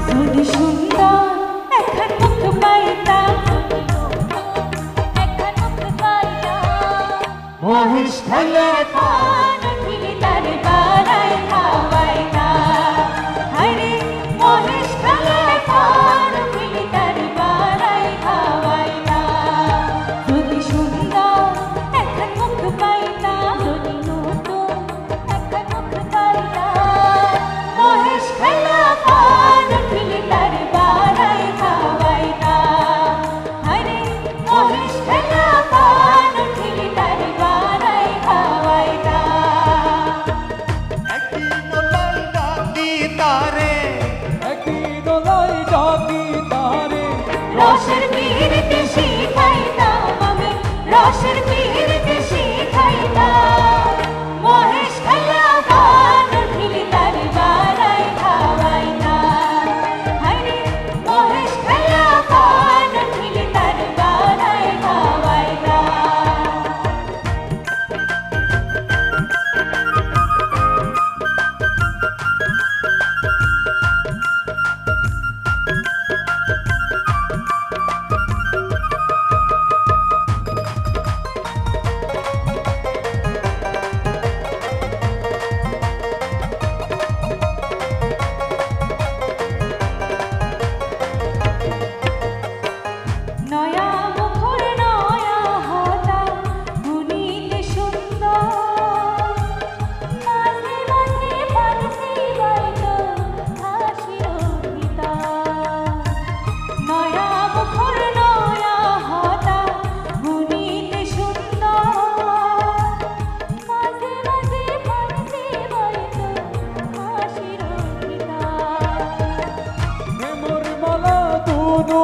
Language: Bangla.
যদি সুন্দর এখন মুখ পাইতাম, এখন মুখ পাইতাম, মহিষ খেলে পান উঠিলে তার বাড়াই খাওয়াই না। হায়রে মহিষ খেলে পান উঠিলে তার বাড়াই খাওয়াই না। যদি সুন্দর এখন মুখ পাইতাম, যদি নতুন এখন মুখ পাইতাম, মহিষ খেলে পান উঠিলে তার বাড়াই খাওয়াই না। হায়রে মহিষ খেলে পান উঠিলে তার বাড়াই খাওয়াই না। একদিন লাই ডাকি তারে, একদিন লাই ডাকি তারে, রসের পীড়িতে শিখাইতাম আমি, রসের পীড়িতে শিখাইতাম। মহেশ খাইয়া পান উঠিলে তার বাড়াই খাওয়াই না। হায়রে মহেশ খাইয়া পান উঠিলে তার বাড়াই খাওয়াই না। নয়া মুখর নয়া হতা গুণিতে সুন্দর, মাঝে মাঝে বাজছে বাইতো হাসির ভিতর। নয়া মুখর নয়া হতা গুণিতে সুন্দর, মাঝে মাঝে বাজছে বাইতো হাসির ভিতর। প্রেমর মালা দুনো